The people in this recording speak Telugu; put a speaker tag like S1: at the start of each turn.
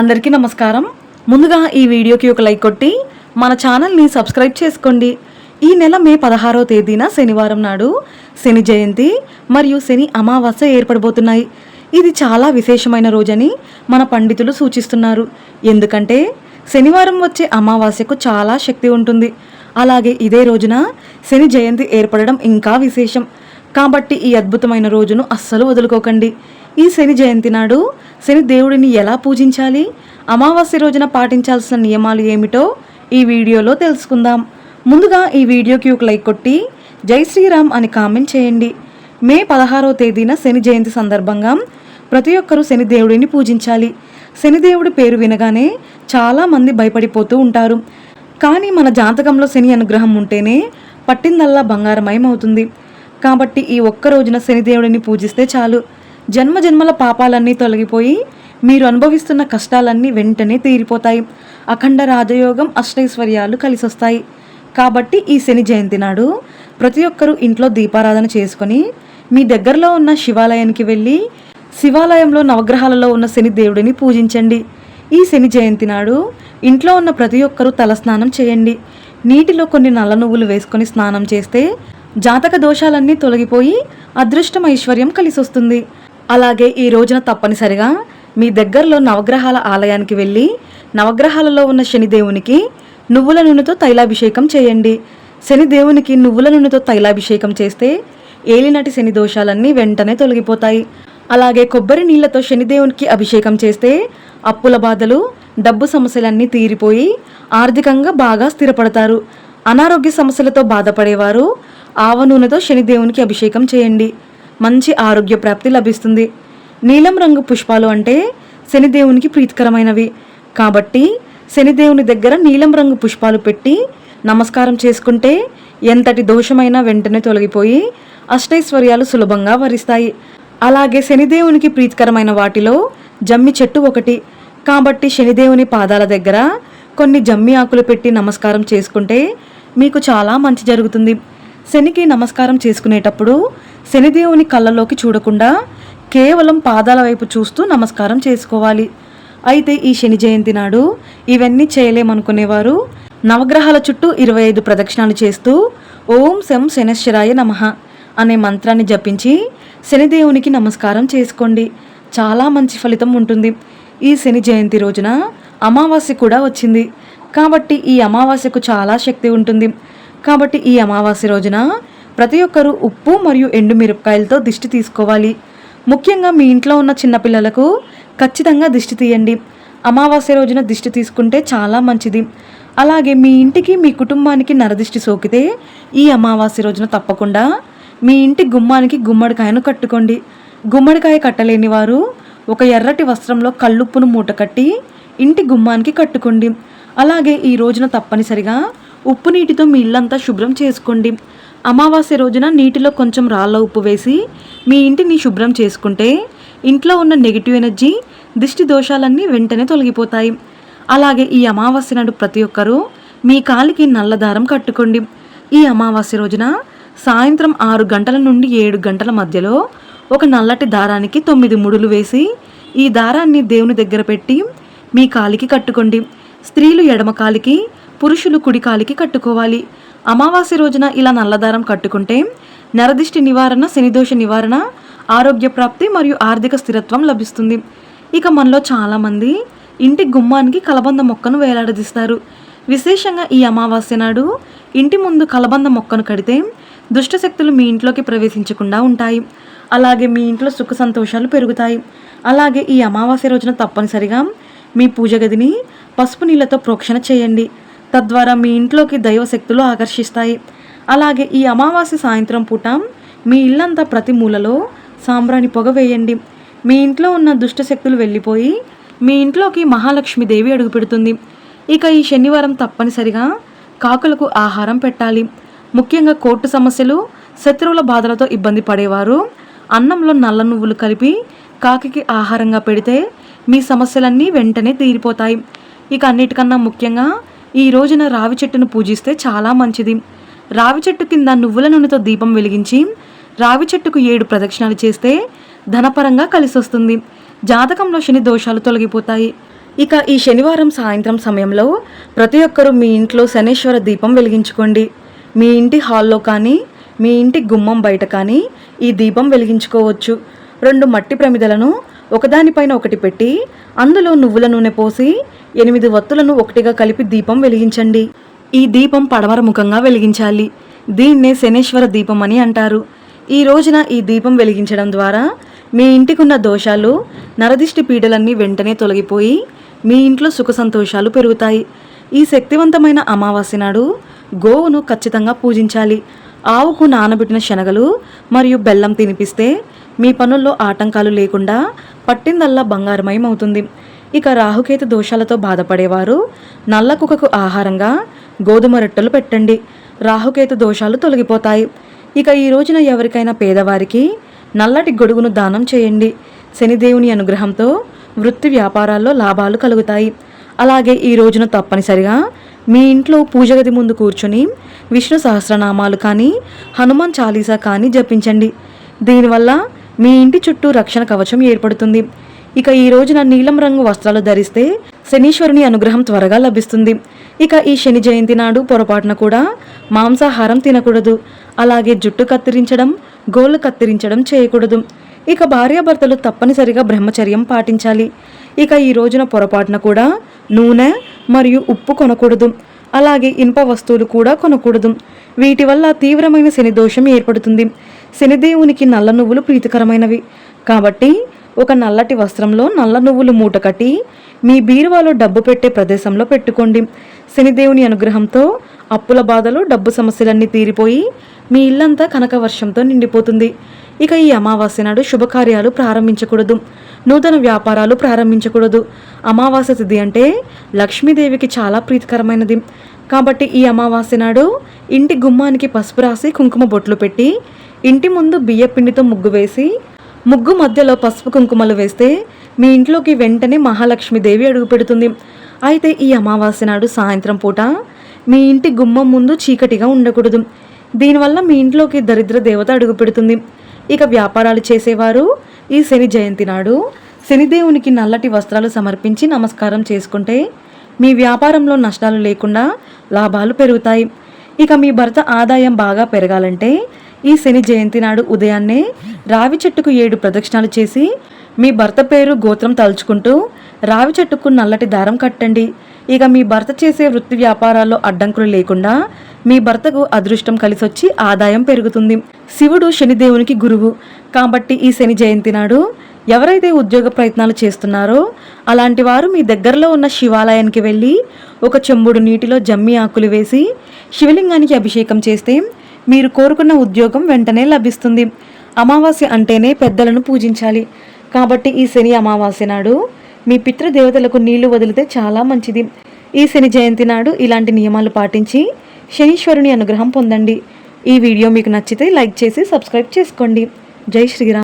S1: అందరికీ నమస్కారం. ముందుగా ఈ వీడియోకి ఒక లైక్ కొట్టి మన ఛానల్ని సబ్స్క్రైబ్ చేసుకోండి. ఈ నెల మే 16వ తేదీన శనివారం నాడు శని జయంతి మరియు శని అమావాస్య ఏర్పడబోతున్నాయి. ఇది చాలా విశేషమైన రోజని మన పండితులు సూచిస్తున్నారు. ఎందుకంటే శనివారం వచ్చే అమావాస్యకు చాలా శక్తి ఉంటుంది. అలాగే ఇదే రోజున శని జయంతి ఏర్పడడం ఇంకా విశేషం. కాబట్టి ఈ అద్భుతమైన రోజును అస్సలు వదులుకోకండి. ఈ శని జయంతి నాడు శని దేవుడిని ఎలా పూజించాలి, అమావాస్య రోజున పాటించాల్సిన నియమాలు ఏమిటో ఈ వీడియోలో తెలుసుకుందాం. ముందుగా ఈ వీడియోకి ఒక లైక్ కొట్టి జై శ్రీరామ్ అని కామెంట్ చేయండి. మే 16వ తేదీన శని జయంతి సందర్భంగా ప్రతి ఒక్కరూ శని దేవుడిని పూజించాలి. శనిదేవుడి పేరు వినగానే చాలామంది భయపడిపోతూ ఉంటారు. కానీ మన జాతకంలో శని అనుగ్రహం ఉంటేనే పట్టిందల్లా బంగారమయం అవుతుంది. కాబట్టి ఈ ఒక్క రోజున శనిదేవుడిని పూజిస్తే చాలు, జన్మ జన్మల పాపాలన్నీ తొలగిపోయి మీరు అనుభవిస్తున్న కష్టాలన్నీ వెంటనే తీరిపోతాయి. అఖండ రాజయోగం, అష్టైశ్వర్యాలు కలిసొస్తాయి. కాబట్టి ఈ శని జయంతి నాడు ప్రతి ఒక్కరూ ఇంట్లో దీపారాధన చేసుకొని మీ దగ్గరలో ఉన్న శివాలయానికి వెళ్ళి శివాలయంలో నవగ్రహాలలో ఉన్న శని దేవుడిని పూజించండి. ఈ శని జయంతి నాడు ఇంట్లో ఉన్న ప్రతి ఒక్కరూ తలస్నానం చేయండి. నీటిలో కొన్ని నల్ల నువ్వులు వేసుకొని స్నానం చేస్తే జాతక దోషాలన్నీ తొలగిపోయి అదృష్టం, ఐశ్వర్యం కలిసొస్తుంది. అలాగే ఈ రోజున తప్పనిసరిగా మీ దగ్గరలో నవగ్రహాల ఆలయానికి వెళ్ళి నవగ్రహాలలో ఉన్న శనిదేవునికి నువ్వుల నూనెతో తైలాభిషేకం చేయండి. శనిదేవునికి నువ్వుల నూనెతో తైలాభిషేకం చేస్తే ఏలినాటి శని దోషాలన్నీ వెంటనే తొలగిపోతాయి. అలాగే కొబ్బరి నీళ్లతో శనిదేవునికి అభిషేకం చేస్తే అప్పుల బాధలు, డబ్బు సమస్యలన్నీ తీరిపోయి ఆర్థికంగా బాగా స్థిరపడతారు. అనారోగ్య సమస్యలతో బాధపడేవారు ఆవ నూనెతో శనిదేవునికి అభిషేకం చేయండి. మంచి ఆరోగ్య ప్రాప్తి లభిస్తుంది. నీలం రంగు పుష్పాలు అంటే శనిదేవునికి ప్రీతికరమైనవి. కాబట్టి శనిదేవుని దగ్గర నీలం రంగు పుష్పాలు పెట్టి నమస్కారం చేసుకుంటే ఎంతటి దోషమైనా వెంటనే తొలగిపోయి అష్టైశ్వర్యాలు సులభంగా వరిస్తాయి. అలాగే శనిదేవునికి ప్రీతికరమైన వాటిలో జమ్మి చెట్టు ఒకటి. కాబట్టి శనిదేవుని పాదాల దగ్గర కొన్ని జమ్మి ఆకులు పెట్టి నమస్కారం చేసుకుంటే మీకు చాలా మంచి జరుగుతుంది. శనికి నమస్కారం చేసుకునేటప్పుడు శనిదేవుని కళ్ళలోకి చూడకుండా కేవలం పాదాల వైపు చూస్తూ నమస్కారం చేసుకోవాలి. అయితే ఈ శని జయంతి నాడు ఇవన్నీ చేయలేమనుకునేవారు నవగ్రహాల చుట్టూ 25 ప్రదక్షిణాలు చేస్తూ ఓం శం శనేశ్వరాయ నమః అనే మంత్రాన్ని జపించి శనిదేవునికి నమస్కారం చేసుకోండి. చాలా మంచి ఫలితం ఉంటుంది. ఈ శని జయంతి రోజున అమావాస్య కూడా వచ్చింది. కాబట్టి ఈ అమావాస్యకు చాలా శక్తి ఉంటుంది. కాబట్టి ఈ అమావాస్య రోజున ప్రతి ఒక్కరూ ఉప్పు మరియు ఎండు మిరపకాయలతో దిష్టి తీసుకోవాలి. ముఖ్యంగా మీ ఇంట్లో ఉన్న చిన్నపిల్లలకు ఖచ్చితంగా దిష్టి తీయండి. అమావాస్య రోజున దిష్టి తీసుకుంటే చాలా మంచిది. అలాగే మీ ఇంటికి, మీ కుటుంబానికి నరదిష్టి సోకితే ఈ అమావాస్య రోజున తప్పకుండా మీ ఇంటి గుమ్మానికి గుమ్మడికాయను కట్టుకోండి. గుమ్మడికాయ కట్టలేని వారు ఒక ఎర్రటి వస్త్రంలో కల్లుప్పును మూట కట్టి ఇంటి గుమ్మానికి కట్టుకోండి. అలాగే ఈ రోజున తప్పనిసరిగా ఉప్పు నీటితో మీ ఇల్లంతా శుభ్రం చేసుకోండి. అమావాస్య రోజున నీటిలో కొంచెం రాళ్ళ ఉప్పు వేసి మీ ఇంటిని శుభ్రం చేసుకుంటే ఇంట్లో ఉన్న నెగిటివ్ ఎనర్జీ, దిష్టి దోషాలన్నీ వెంటనే తొలగిపోతాయి. అలాగే ఈ అమావాస్య నాడు ప్రతి ఒక్కరూ మీ కాలికి నల్ల దారం కట్టుకోండి. ఈ అమావాస్య రోజున సాయంత్రం 6 గంటల నుండి 7 గంటల మధ్యలో ఒక నల్లటి దారానికి 9 ముడులు వేసి ఈ దారాన్ని దేవుని దగ్గర పెట్టి మీ కాలికి కట్టుకోండి. స్త్రీలు ఎడమ కాలికి, పురుషులు కుడి కాలికి కట్టుకోవాలి. అమావాస్య రోజున ఇలా నల్లదారం కట్టుకుంటే నరదిష్టి నివారణ, శనిదోష నివారణ, ఆరోగ్య ప్రాప్తి మరియు ఆర్థిక స్థిరత్వం లభిస్తుంది. ఇక మనలో చాలామంది ఇంటి గుమ్మానికి కలబంద మొక్కను వేలాడదీస్తారు. విశేషంగా ఈ అమావాస్య నాడు ఇంటి ముందు కలబంద మొక్కను కడితే దుష్టశక్తులు మీ ఇంట్లోకి ప్రవేశించకుండా ఉంటాయి. అలాగే మీ ఇంట్లో సుఖ సంతోషాలు పెరుగుతాయి. అలాగే ఈ అమావాస్య రోజున తప్పనిసరిగా మీ పూజ గదిని పసుపు నీళ్లతో ప్రోక్షణ చేయండి. తద్వారా మీ ఇంట్లోకి దైవశక్తులు ఆకర్షిస్తాయి. అలాగే ఈ అమావాస్య సాయంత్రం పూట మీ ఇల్లంతా ప్రతి మూలలో సాంబ్రాణి పొగ వేయండి. మీ ఇంట్లో ఉన్న దుష్టశక్తులు వెళ్ళిపోయి మీ ఇంట్లోకి మహాలక్ష్మీదేవి అడుగుపెడుతుంది. ఇక ఈ శనివారం తప్పనిసరిగా కాకులకు ఆహారం పెట్టాలి. ముఖ్యంగా కోర్టు సమస్యలు, శత్రువుల బాధలతో ఇబ్బంది పడేవారు అన్నంలో నల్ల నువ్వులు కలిపి కాకికి ఆహారంగా పెడితే మీ సమస్యలన్నీ వెంటనే తీరిపోతాయి. ఇక అన్నిటికన్నా ముఖ్యంగా ఈ రోజున రావి చెట్టును పూజిస్తే చాలా మంచిది. రావి చెట్టు కింద నువ్వుల నూనెతో దీపం వెలిగించి రావి చెట్టుకు 7 ప్రదక్షిణాలు చేస్తే ధనపరంగా కలిసొస్తుంది. జాతకంలో శని దోషాలు తొలగిపోతాయి. ఇక ఈ శనివారం సాయంత్రం సమయంలో ప్రతి ఒక్కరూ మీ ఇంట్లో శనేశ్వర దీపం వెలిగించుకోండి. మీ ఇంటి హాల్లో కానీ మీ ఇంటి గుమ్మం బయట కానీ ఈ దీపం వెలిగించుకోవచ్చు. 2 మట్టి ప్రమిదలను ఒకదానిపైన ఒకటి పెట్టి అందులో నువ్వుల నూనె పోసి 8 వత్తులను ఒకటిగా కలిపి దీపం వెలిగించండి. ఈ దీపం పడమర ముఖంగా వెలిగించాలి. దీన్నే శనేశ్వర దీపం అని అంటారు. ఈ రోజున ఈ దీపం వెలిగించడం ద్వారా మీ ఇంటికున్న దోషాలు, నరదిష్టి పీడలన్నీ వెంటనే తొలగిపోయి మీ ఇంట్లో సుఖ సంతోషాలు పెరుగుతాయి. ఈ శక్తివంతమైన అమావాస్య నాడు గోవును ఖచ్చితంగా పూజించాలి. ఆవుకు నానబెట్టిన శనగలు మరియు బెల్లం తినిపిస్తే మీ పనుల్లో ఆటంకాలు లేకుండా పట్టిందల్లా బంగారమయమవుతుంది. ఇక రాహుకేతు దోషాలతో బాధపడేవారు నల్ల కుక్కకు ఆహారంగా గోధుమ రొట్టెలు పెట్టండి. రాహుకేతు దోషాలు తొలగిపోతాయి. ఇక ఈ రోజున ఎవరికైనా పేదవారికి నల్లటి గొడుగును దానం చేయండి. శనిదేవుని అనుగ్రహంతో వృత్తి వ్యాపారాల్లో లాభాలు కలుగుతాయి. అలాగే ఈ రోజున తప్పనిసరిగా మీ ఇంట్లో పూజగది ముందు కూర్చొని విష్ణు సహస్రనామాలు కానీ హనుమాన్ చాలీసా కానీ జపించండి. దీనివల్ల మీ ఇంటి చుట్టూ రక్షణ కవచం ఏర్పడుతుంది. ఇక ఈ రోజున నీలం రంగు వస్త్రాలు ధరిస్తే శనీశ్వరుని అనుగ్రహం త్వరగా లభిస్తుంది. ఇక ఈ శని జయంతి నాడు పొరపాటున కూడా మాంసాహారం తినకూడదు. అలాగే జుట్టు కత్తిరించడం, గోళ్ళు కత్తిరించడం చేయకూడదు. ఇక భార్యాభర్తలు తప్పనిసరిగా బ్రహ్మచర్యం పాటించాలి. ఇక ఈ రోజున పొరపాటున కూడా నూనె మరియు ఉప్పు కొనకూడదు. అలాగే ఇనుప వస్తువులు కూడా కొనకూడదు. వీటి వల్ల తీవ్రమైన శని దోషం ఏర్పడుతుంది. శనిదేవునికి నల్ల నువ్వులు ప్రీతికరమైనవి కాబట్టి ఒక నల్లటి వస్త్రంలో నల్ల నువ్వులు మూట కట్టి మీ బీరువాలో డబ్బు పెట్టే ప్రదేశంలో పెట్టుకోండి. శనిదేవుని అనుగ్రహంతో అప్పుల బాధలు, డబ్బు సమస్యలన్నీ తీరిపోయి మీ ఇల్లంతా కనక వర్షంతో నిండిపోతుంది. ఇక ఈ అమావాస్య నాడు శుభకార్యాలు ప్రారంభించకూడదు. నూతన వ్యాపారాలు ప్రారంభించకూడదు. అమావాస్య తిథి అంటే లక్ష్మీదేవికి చాలా ప్రీతికరమైనది కాబట్టి ఈ అమావాస్య నాడు ఇంటి గుమ్మానికి పసుపు రాసి కుంకుమ బొట్లు పెట్టి ఇంటి ముందు బియ్యపిండితో ముగ్గు వేసి ముగ్గు మధ్యలో పసుపు కుంకుమలు వేస్తే మీ ఇంట్లోకి వెంటనే మహాలక్ష్మీదేవి అడుగు పెడుతుంది. అయితే ఈ అమావాస్య నాడు సాయంత్రం పూట మీ ఇంటి గుమ్మం ముందు చీకటిగా ఉండకూడదు. దీనివల్ల మీ ఇంట్లోకి దరిద్ర దేవత అడుగు పెడుతుంది. ఇక వ్యాపారాలు చేసేవారు ఈ శని జయంతి నాడు శనిదేవునికి నల్లటి వస్త్రాలు సమర్పించి నమస్కారం చేసుకుంటే మీ వ్యాపారంలో నష్టాలు లేకుండా లాభాలు పెరుగుతాయి. ఇక మీ భర్త ఆదాయం బాగా పెరగాలంటే ఈ శని జయంతి నాడు ఉదయాన్నే రావి చెట్టుకు 7 ప్రదక్షిణాలు చేసి మీ భర్త పేరు, గోత్రం తలుచుకుంటూ రావి చెట్టుకు నల్లటి దారం కట్టండి. ఇక మీ భర్త చేసే వృత్తి వ్యాపారాల్లో అడ్డంకులు లేకుండా మీ భర్తకు అదృష్టం కలిసొచ్చి ఆదాయం పెరుగుతుంది. శివుడు శనిదేవునికి గురువు కాబట్టి ఈ శని జయంతి నాడు ఎవరైతే ఉద్యోగ ప్రయత్నాలు చేస్తున్నారో అలాంటి వారు మీ దగ్గరలో ఉన్న శివాలయానికి వెళ్ళి ఒక చెంబుడు నీటిలో జమ్మి ఆకులు వేసి శివలింగానికి అభిషేకం చేస్తే మీరు కోరుకున్న ఉద్యోగం వెంటనే లభిస్తుంది. అమావాస్య అంటేనే పెద్దలను పూజించాలి కాబట్టి ఈ శని అమావాస్య నాడు మీ పితృదేవతలకు నీళ్లు వదిలితే చాలా మంచిది. ఈ శని జయంతి నాడు ఇలాంటి నియమాలు పాటించి శనీశ్వరుని అనుగ్రహం పొందండి. ఈ వీడియో మీకు నచ్చితే లైక్ చేసి సబ్స్క్రైబ్ చేసుకోండి. జై శ్రీరామ్.